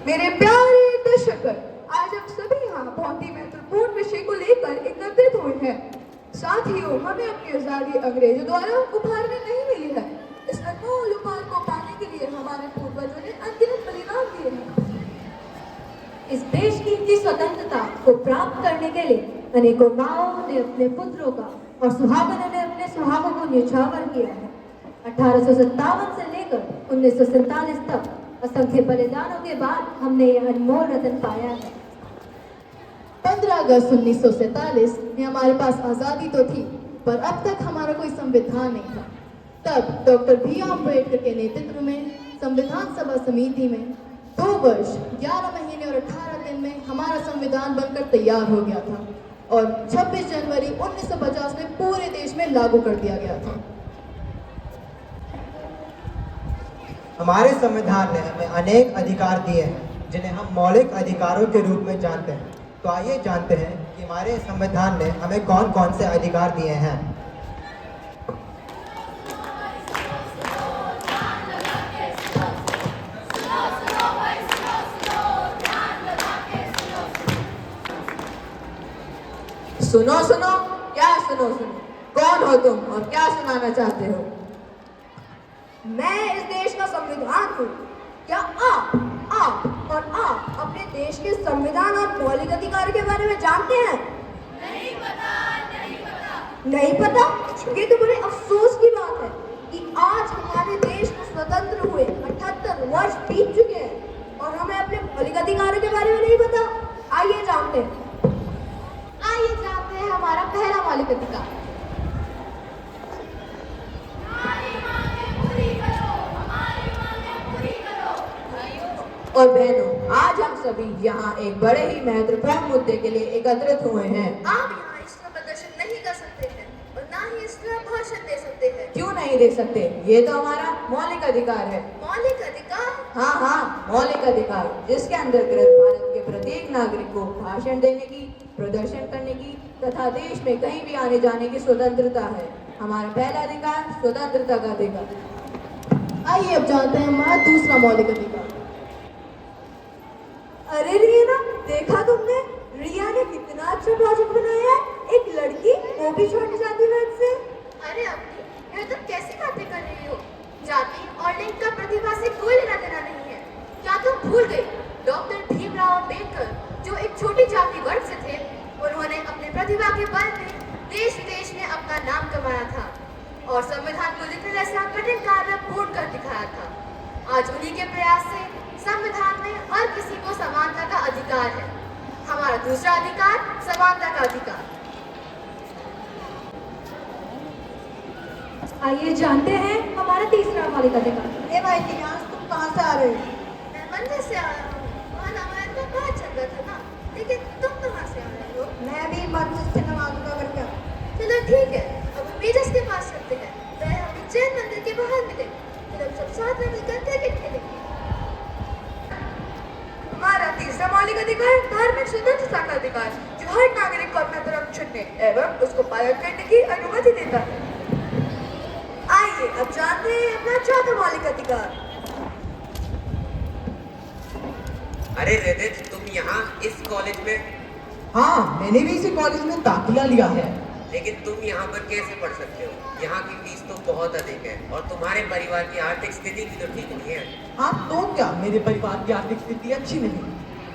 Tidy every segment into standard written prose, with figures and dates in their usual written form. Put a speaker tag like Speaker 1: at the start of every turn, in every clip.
Speaker 1: मेरे प्यारे दर्शकगण, आज हम सभी यहाँ बहुत ही महत्वपूर्ण विषय को लेकर एकत्रित हुए हैं। साथियों, हमें अपनी आजादी अंग्रेजों द्वारा उपहार में नहीं मिली है। इस अनमोल उपहार को पाने के लिए हमारे पूर्वजों ने अनगिनत बलिदान दिए हैं।
Speaker 2: इस देश की स्वतंत्रता को प्राप्त करने के लिए अनेकों माओं ने अपने पुत्रों का और सुहागनों ने अपने सुहागों को न्यौछावर किया है। 1857 से लेकर 1947 तक असंख्य बलिदानों के बाद हमने यह अनमोल रत्न पाया है।
Speaker 3: 15 अगस्त 1947 में हमारे पास आज़ादी तो थी, पर अब तक हमारा कोई संविधान नहीं था। तब डॉक्टर भीमराव अम्बेडकर के नेतृत्व में संविधान सभा समिति में 2 वर्ष 11 महीने और 18 दिन में हमारा संविधान बनकर तैयार हो गया था और 26 जनवरी 1950 में पूरे देश में लागू कर दिया गया था।
Speaker 4: हमारे संविधान ने हमें अनेक अधिकार दिए हैं जिन्हें हम मौलिक अधिकारों के रूप में जानते हैं। तो आइए जानते हैं कि हमारे संविधान ने हमें कौन कौन से अधिकार दिए हैं।
Speaker 1: सुनो सुनो, क्या सुनो सुनो, कौन हो तुम और क्या सुनाना चाहते हो? मैं इस देश का संविधान हूँ। क्या आप अपने देश के संविधान और मौलिक अधिकार के बारे में जानते हैं?
Speaker 5: नहीं पता, नहीं पता।
Speaker 1: नहीं पता? ये तो बड़े अफसोस की बात है कि आज हमारे देश को स्वतंत्र हुए 78 वर्ष बीत चुके हैं और हमें अपने मौलिक अधिकारों के बारे में नहीं पता। आइए जानते हैं
Speaker 3: हमारा पहला मौलिक अधिकार।
Speaker 1: और बहनों, आज हम सभी यहाँ एक बड़े ही महत्वपूर्ण मुद्दे के लिए एकत्रित हुए हैं।
Speaker 5: आप यहाँ इसका प्रदर्शन नहीं कर सकते हैं और ना ही इसका भाषण दे सकते हैं।
Speaker 1: क्यों नहीं दे सकते? ये तो हमारा मौलिक अधिकार है।
Speaker 5: मौलिक अधिकार?
Speaker 1: हाँ, मौलिक अधिकार, जिसके अंतर्गत भारत के प्रत्येक नागरिक को भाषण देने की, प्रदर्शन करने की तथा देश में कहीं भी आने जाने की स्वतंत्रता है। हमारा पहला अधिकार स्वतंत्रता का अधिकार।
Speaker 3: आइए अब जानते हैं हमारा दूसरा मौलिक अधिकार।
Speaker 1: अरे रिया, देखा तुमने? रिया ने कितना अच्छा प्रोजेक्ट बनाया है। एक लड़की, वो भी छोटी जाति वर्ग से।
Speaker 5: अरे अपनी, यह तुम कैसी बातें कर रही हो? जाति और लिंग का प्रतिभा से कोई लेना देना नहीं है। क्या तुम भूल गई? डॉक्टर भीमराव अम्बेडकर जो एक छोटी जाति वर्ग से थे, उन्होंने अपने प्रतिभा के बल पे देश में अपना नाम कमाया था और संविधान को लिखने जैसा कठिन कार्य पूर्ण कर दिखाया था। आज उन्हीं के प्रयास से संविधान में हर किसी को समानता का अधिकार है। हमारा दूसरा अधिकार समानता का अधिकार।
Speaker 2: आइए जानते हैं हमारा तीसरा मौलिक अधिकार।
Speaker 3: ए भाई दिव्यांश, तुम कहाँ से आ रहे हो?
Speaker 5: मैं मंदिर से आ रहा हूँ। वहाँ रामायण का पाठ चल रहा था ना, लेकिन तुम कहाँ से आ रहे हो?
Speaker 3: मैं भी मंदिर से नमाज अदा करके आ।
Speaker 5: चलो ठीक है, अब हम मेजस के पास चलते हैं। वह हमें जैन मंदिर के बाहर मिलेंगे, फिर हम सब साथ में मिलकर क्रिकेट खेलेंगे।
Speaker 1: हमारा तीसरा मौलिक अधिकार धार्मिक स्वतंत्रता का अधिकार, जो हर नागरिक को अपना धर्म चुनने एवं उसको पालन करने की अनुमति देता है। आइए अब जानते हैं अपना चौथा मौलिक अधिकार।
Speaker 6: अरे रदित, तुम यहाँ इस कॉलेज में?
Speaker 4: हाँ, मैंने भी इसी कॉलेज में दाखिला लिया है।
Speaker 6: लेकिन तुम यहाँ पर कैसे पढ़ सकते हो? यहाँ की फीस तो बहुत अधिक है और तुम्हारे परिवार की आर्थिक स्थिति भी तो ठीक नहीं है।
Speaker 4: हाँ तो क्या, मेरे परिवार की आर्थिक स्थिति अच्छी नहीं।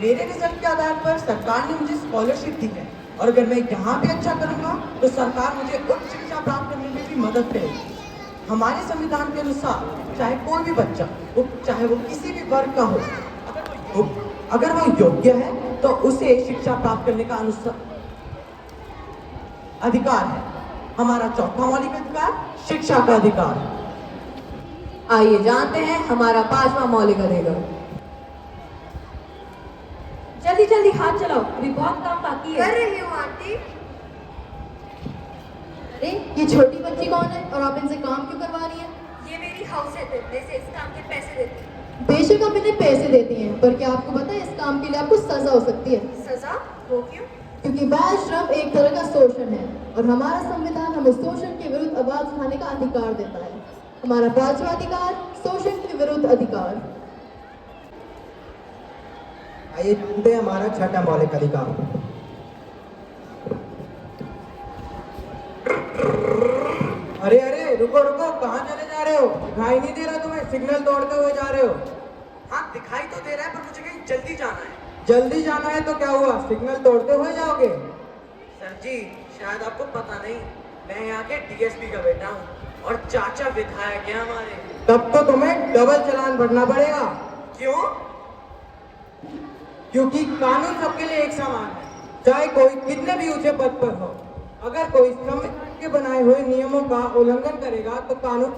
Speaker 4: मेरे रिजल्ट के आधार पर सरकार ने मुझे स्कॉलरशिप दी है और अगर मैं यहाँ पे अच्छा करूँगा तो सरकार मुझे उच्च शिक्षा प्राप्त करने में भी मदद करेगी। हमारे संविधान के अनुसार चाहे कोई भी बच्चा, चाहे वो किसी भी वर्ग का हो, अगर वो योग्य है तो उसे शिक्षा प्राप्त करने का अधिकार है। हमारा चौथा मौलिक अधिकार शिक्षा का अधिकार।
Speaker 1: आइए जानते हैं हमारा पांचवा मौलिक अधिकार।
Speaker 2: जल्दी जल्दी हाथ चलाओ, अभी बहुत काम बाकी है।
Speaker 5: कर रही हूँ आंटी।
Speaker 3: अरे ये छोटी बच्ची कौन है और आप इनसे काम क्यों करवा रही हैं?
Speaker 5: ये मेरी हाउस हेल्प है, से इस काम के पैसे देती है।
Speaker 3: बेशक आप इन्हें पैसे देती हैं, पर क्या आपको पता है इस काम के लिए आपको सजा हो सकती है?
Speaker 5: सजा? वो क्यों?
Speaker 3: क्योंकि बाल श्रम एक तरह का शोषण है और हमारा संविधान हमें शोषण के विरुद्ध आवाज उठाने का अधिकार देता है। हमारा पांचवा अधिकार शोषण के विरुद्ध अधिकार।
Speaker 7: आइए जानते हैं हमारा छठा मौलिक अधिकार। अरे अरे रुको रुको, कहाँ चले जा रहे हो? दिखाई नहीं दे रहा तुम्हें? सिग्नल तोड़ते हुए जा रहे हो।
Speaker 4: हाँ दिखाई तो दे रहा है, पर मुझे कहीं जल्दी जाना है।
Speaker 7: जल्दी जाना है तो क्या हुआ, सिग्नल तोड़ते हुए जाओगे?
Speaker 4: सर जी, शायद आपको पता नहीं, मैं यहाँ के डीएसपी का बेटा हूँ और चाचा विधायक है हमारे।
Speaker 7: तब तो तुम्हें डबल चालान भरना पड़ेगा।
Speaker 4: क्यों?
Speaker 7: क्योंकि कानून सबके लिए एक समान है, चाहे कोई कितने भी ऊंचे पद पर हो। अगर कोई संविधान के बनाए हुए नियमों का उल्लंघन करेगा तो कानून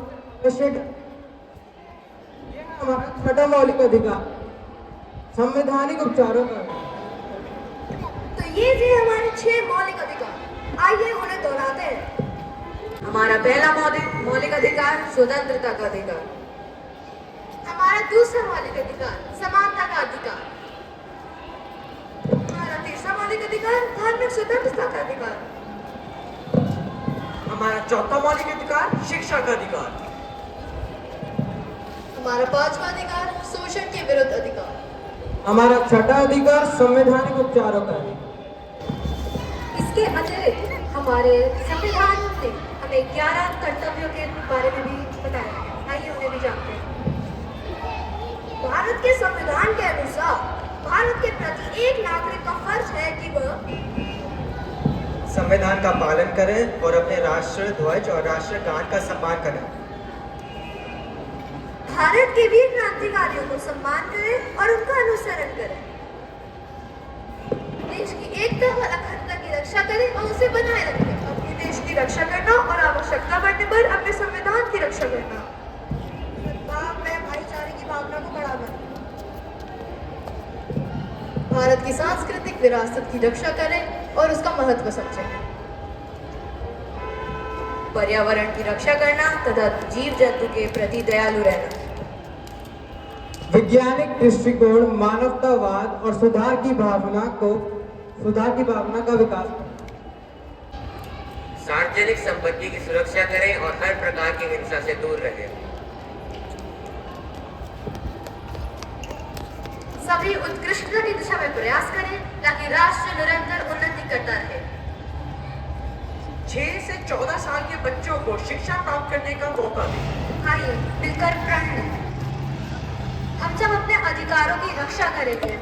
Speaker 7: यह हमारा छठा मौलिक अधिकार, संवैधानिक उपचारों का।
Speaker 1: तो ये थे हमारे 6 मौलिक अधिकार। आइए उन्हें दोहराते हैं। हमारा पहला मौलिक अधिकार स्वतंत्रता का अधिकार।
Speaker 5: हमारा दूसरा मौलिक अधिकार समानता का अधिकार।
Speaker 1: हमारा तीसरा मौलिक अधिकार धार्मिक स्वतंत्रता का अधिकार।
Speaker 4: हमारा चौथा मौलिक अधिकार शिक्षा का अधिकार।
Speaker 3: हमारा पांचवा अधिकार शोषण के विरुद्ध अधिकार।
Speaker 7: हमारा छठा अधिकार संवैधानिक उपचारों का अधिकार।
Speaker 2: इसके अतिरिक्त हमारे संविधान ने हमें 11 कर्तव्यों के बारे में भी बताया है। आइए उन्हें भी जानते हैं।
Speaker 1: भारत के संविधान के अनुसार भारत के प्रति एक नागरिक का फर्ज है कि वह
Speaker 8: संविधान का पालन करें और अपने राष्ट्र ध्वज और राष्ट्रगान का सम्मान करें।
Speaker 1: भारत के वीर क्रांतिकारियों को सम्मान करें और उनका अनुसरण करें। देश की एकता और अखंडता की रक्षा करें और उसे बनाए रखें। अपने देश की रक्षा करना और आवश्यकता पड़ने पर अपने संविधान की रक्षा करना। सद्भाव में भाईचारे की भावना को बढ़ावा देना।
Speaker 3: भारत की सांस्कृतिक विरासत की रक्षा करें और उसका महत्व समझें।
Speaker 1: पर्यावरण की रक्षा करना तथा जीव जंतु के प्रति दयालु रहना।
Speaker 7: वैज्ञानिक दृष्टिकोण, मानवतावाद और सुधार की भावना का विकास।
Speaker 6: सार्वजनिक संपत्ति की सुरक्षा करें और हर प्रकार की हिंसा से दूर रहें।
Speaker 5: सभी उत्कृष्टता की दिशा में प्रयास करें ताकि राष्ट्र निरंतर उन्नति करता रहे।
Speaker 4: 6 से 14 साल के बच्चों को शिक्षा प्राप्त करने का मौका दें।
Speaker 5: आइए मिलकर प्रण लें। हम सब अपने अधिकारों की रक्षा करेंगे।